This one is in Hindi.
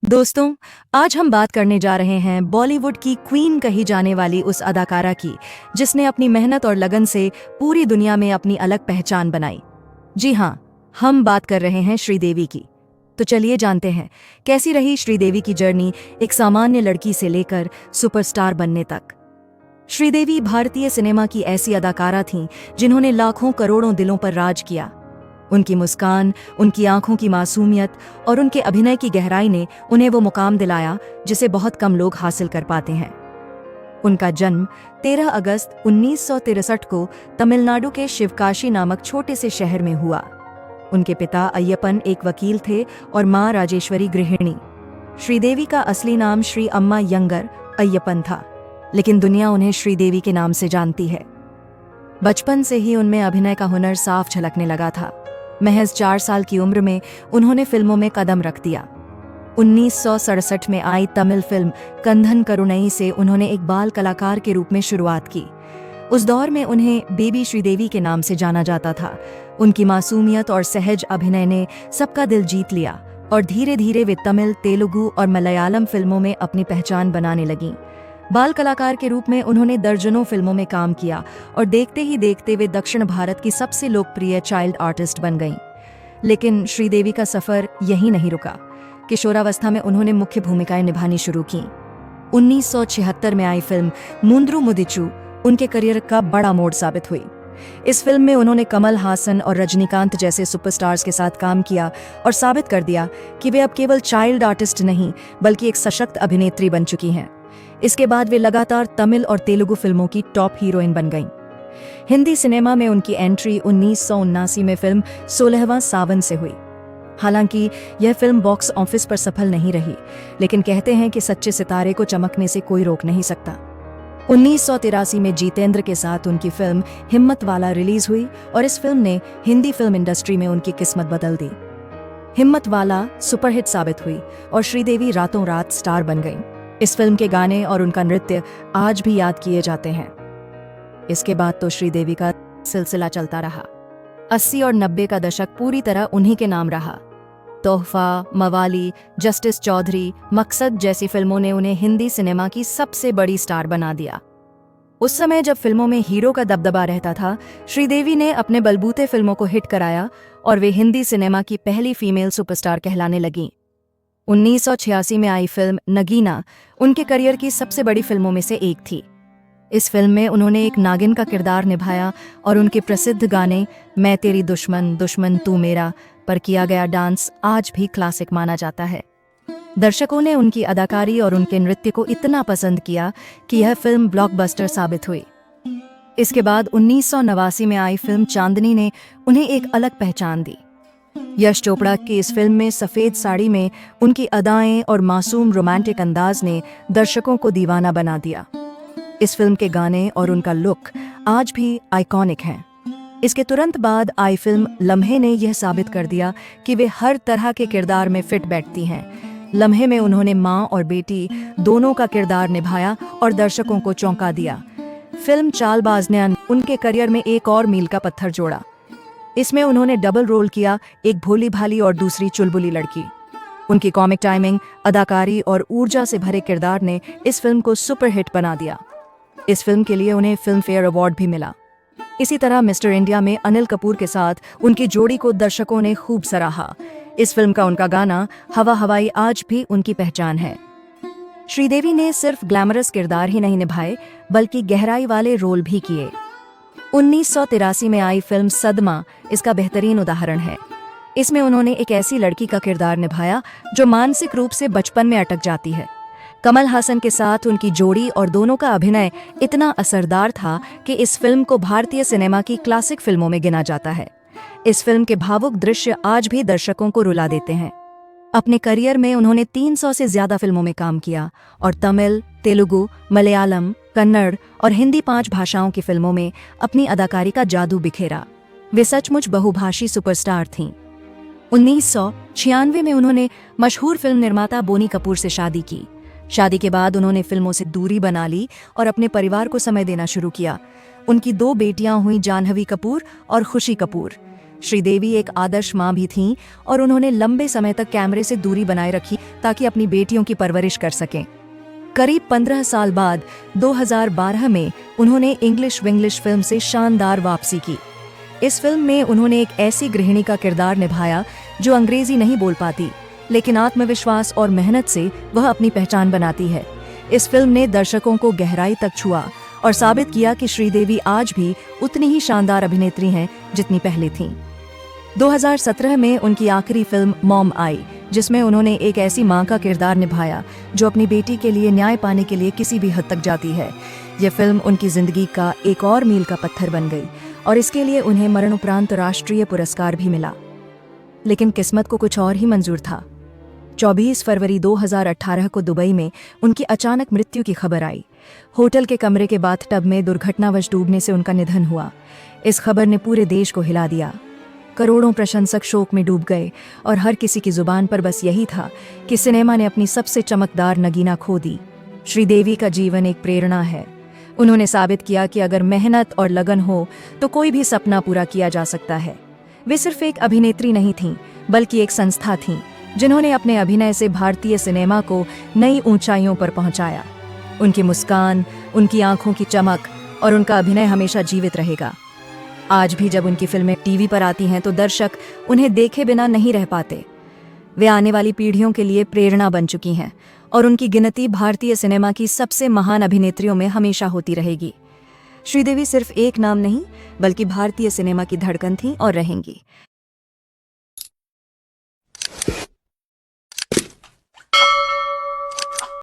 दोस्तों, आज हम बात करने जा रहे हैं बॉलीवुड की क्वीन कही जाने वाली उस अदाकारा की जिसने अपनी मेहनत और लगन से पूरी दुनिया में अपनी अलग पहचान बनाई। जी हाँ, हम बात कर रहे हैं श्रीदेवी की। तो चलिए जानते हैं कैसी रही श्रीदेवी की जर्नी एक सामान्य लड़की से लेकर सुपरस्टार बनने तक। श्रीदेवी भारतीय सिनेमा की ऐसी अदाकारा थीं जिन्होंने लाखों करोड़ों दिलों पर राज किया। उनकी मुस्कान, उनकी आंखों की मासूमियत और उनके अभिनय की गहराई ने उन्हें वो मुकाम दिलाया जिसे बहुत कम लोग हासिल कर पाते हैं। उनका जन्म 13 अगस्त 1963 को तमिलनाडु के शिवकाशी नामक छोटे से शहर में हुआ। उनके पिता अय्यपन एक वकील थे और मां राजेश्वरी गृहिणी। श्रीदेवी का असली नाम श्री अम्मा यंगर अय्यपन था, लेकिन दुनिया उन्हें श्रीदेवी के नाम से जानती है। बचपन से ही उनमें अभिनय का हुनर साफ झलकने लगा था। महज 4 साल की उम्र में उन्होंने फिल्मों में कदम रख दिया। 1967 में आई तमिल फिल्म कंधन करुणई से उन्होंने एक बाल कलाकार के रूप में शुरुआत की। उस दौर में उन्हें बेबी श्रीदेवी के नाम से जाना जाता था। उनकी मासूमियत और सहज अभिनय ने सबका दिल जीत लिया और धीरे धीरे वे तमिल, तेलुगु और मलयालम फिल्मों में अपनी पहचान बनाने लगीं। बाल कलाकार के रूप में उन्होंने दर्जनों फिल्मों में काम किया और देखते ही देखते वे दक्षिण भारत की सबसे लोकप्रिय चाइल्ड आर्टिस्ट बन गईं। लेकिन श्रीदेवी का सफर यहीं नहीं रुका। किशोरावस्था में उन्होंने मुख्य भूमिकाएं निभानी शुरू की। 1976 में आई फिल्म मुंद्रू मुदिचू उनके करियर का बड़ा मोड़ साबित हुई। इस फिल्म में उन्होंने कमल हासन और रजनीकांत जैसे सुपरस्टार्स के साथ काम किया और साबित कर दिया कि वे अब केवल चाइल्ड आर्टिस्ट नहीं बल्कि एक सशक्त अभिनेत्री बन चुकी हैं। इसके बाद वे लगातार तमिल और तेलुगु फिल्मों की टॉप हीरोइन बन गईं। हिंदी सिनेमा में उनकी एंट्री 1979 में फिल्म 16वां सावन से हुई। हालांकि यह फिल्म बॉक्स ऑफिस पर सफल नहीं रही, लेकिन कहते हैं कि सच्चे सितारे को चमकने से कोई रोक नहीं सकता। 1983 में जितेंद्र के साथ उनकी फिल्म हिम्मतवाला रिलीज हुई और इस फिल्म ने हिंदी फिल्म इंडस्ट्री में उनकी किस्मत बदल दी। हिम्मतवाला सुपरहिट साबित हुई और श्रीदेवी रातों रात स्टार बन गईं। इस फिल्म के गाने और उनका नृत्य आज भी याद किए जाते हैं। इसके बाद तो श्रीदेवी का सिलसिला चलता रहा। 80 और 90 का दशक पूरी तरह उन्हीं के नाम रहा। तोहफा, मवाली, जस्टिस चौधरी, मकसद जैसी फिल्मों ने उन्हें हिंदी सिनेमा की सबसे बड़ी स्टार बना दिया। उस समय जब फिल्मों में हीरो का दबदबा रहता था, श्रीदेवी ने अपने बलबूते फिल्मों को हिट कराया और वे हिंदी सिनेमा की पहली फीमेल सुपरस्टार कहलाने लगीं। 1986 में आई फिल्म नगीना उनके करियर की सबसे बड़ी फिल्मों में से एक थी। इस फिल्म में उन्होंने एक नागिन का किरदार निभाया और उनके प्रसिद्ध गाने मैं तेरी दुश्मन दुश्मन तू मेरा पर किया गया डांस आज भी क्लासिक माना जाता है। दर्शकों ने उनकी अदाकारी और उनके नृत्य को इतना पसंद किया कि यह फिल्म ब्लॉकबस्टर साबित हुई। इसके बाद 1989 में आई फिल्म चांदनी ने उन्हें एक अलग पहचान दी। यश चोपड़ा की इस फिल्म में सफेद साड़ी में उनकी अदाएं और मासूम रोमांटिक अंदाज ने दर्शकों को दीवाना बना दिया। इस फिल्म के गाने और उनका लुक आज भी आइकॉनिक हैं। इसके तुरंत बाद आई फिल्म लम्हे ने यह साबित कर दिया कि वे हर तरह के किरदार में फिट बैठती हैं। लम्हे में उन्होंने मां और बेटी दोनों का किरदार निभाया और दर्शकों को चौंका दिया। फिल्म चालबाज ने उनके करियर में एक और मील का पत्थर जोड़ा। इसमें उन्होंने डबल रोल किया, एक भोली भाली और दूसरी चुलबुली लड़की। उनकी कॉमिक टाइमिंग, अदाकारी और ऊर्जा से भरे किरदार ने इस फिल्म को सुपरहिट बना दिया। इस फिल्म के लिए उन्हें फिल्म फेयर अवार्ड भी मिला। इसी तरह मिस्टर इंडिया में अनिल कपूर के साथ उनकी जोड़ी को दर्शकों ने खूब सराहा। इस फिल्म का उनका गाना हवा हवाई आज भी उनकी पहचान है। श्रीदेवी ने सिर्फ ग्लैमरस किरदार ही नहीं निभाए बल्कि गहराई वाले रोल भी किए। 1983 में आई फिल्म सदमा इसका बेहतरीन उदाहरण है। इसमें उन्होंने एक ऐसी लड़की का किरदार निभाया जो मानसिक रूप से बचपन में अटक जाती है। कमल हासन के साथ उनकी जोड़ी और दोनों का अभिनय इतना असरदार था कि इस फिल्म को भारतीय सिनेमा की क्लासिक फिल्मों में गिना जाता है। इस फिल्म के भावुक दृश्य आज भी दर्शकों को रुला देते हैं। अपने करियर में उन्होंने 300 से ज्यादा फिल्मों में काम किया और तमिल, तेलुगु, मलयालम, कन्नड़ और हिंदी 5 भाषाओं की फिल्मों में अपनी अदाकारी का जादू बिखेरा। वे सचमुच बहुभाषी सुपरस्टार थीं। 1996 में उन्होंने मशहूर फिल्म निर्माता बोनी कपूर से शादी की। शादी के बाद उन्होंने फिल्मों से दूरी बना ली और अपने परिवार को समय देना शुरू किया। उनकी 2 बेटियां हुई, जाह्नवी कपूर और खुशी कपूर। श्रीदेवी एक आदर्श मां भी थीं और उन्होंने लंबे समय तक कैमरे से दूरी बनाए रखी ताकि अपनी बेटियों की परवरिश कर सकें। करीब 15 साल बाद 2012 में उन्होंने इंग्लिश विंग्लिश फिल्म से शानदार वापसी की। इस फिल्म में उन्होंने एक ऐसी गृहिणी का किरदार निभाया जो अंग्रेजी नहीं बोल पाती, लेकिन आत्मविश्वास और मेहनत से वह अपनी पहचान बनाती है। इस फिल्म ने दर्शकों को गहराई तक छुआ और साबित किया कि श्रीदेवी आज भी उतनी ही शानदार अभिनेत्री हैं जितनी पहले थीं। 2017 में उनकी आखिरी फिल्म मॉम आई, जिसमें उन्होंने एक ऐसी मां का किरदार निभाया जो अपनी बेटी के लिए न्याय पाने के लिए किसी भी हद तक जाती है। यह फिल्म उनकी जिंदगी का एक और मील का पत्थर बन गई और इसके लिए उन्हें मरणोपरांत राष्ट्रीय पुरस्कार भी मिला। लेकिन किस्मत को कुछ और ही मंजूर था। 24 फरवरी 2018 को दुबई में उनकी अचानक मृत्यु की खबर आई। होटल के कमरे के बाथटब में दुर्घटनावश डूबने से उनका निधन हुआ। इस खबर ने पूरे देश को हिला दिया। करोड़ों प्रशंसक शोक में डूब गए और हर किसी की जुबान पर बस यही था कि सिनेमा ने अपनी सबसे चमकदार नगीना खो दी। श्रीदेवी का जीवन एक प्रेरणा है। उन्होंने साबित किया कि अगर मेहनत और लगन हो तो कोई भी सपना पूरा किया जा सकता है। वे सिर्फ एक अभिनेत्री नहीं थीं, बल्कि एक संस्था थीं, जिन्होंने अपने अभिनय से भारतीय सिनेमा को नई ऊंचाइयों पर पहुंचाया। उनकी मुस्कान, उनकी आंखों की चमक और उनका अभिनय हमेशा जीवित रहेगा। आज भी जब उनकी फिल्में टीवी पर आती हैं तो दर्शक उन्हें देखे बिना नहीं रह पाते। वे आने वाली पीढ़ियों के लिए प्रेरणा बन चुकी हैं और उनकी गिनती भारतीय सिनेमा की सबसे महान अभिनेत्रियों में हमेशा होती रहेगी। श्रीदेवी सिर्फ एक नाम नहीं, बल्कि भारतीय सिनेमा की धड़कन थीं और रहेंगी।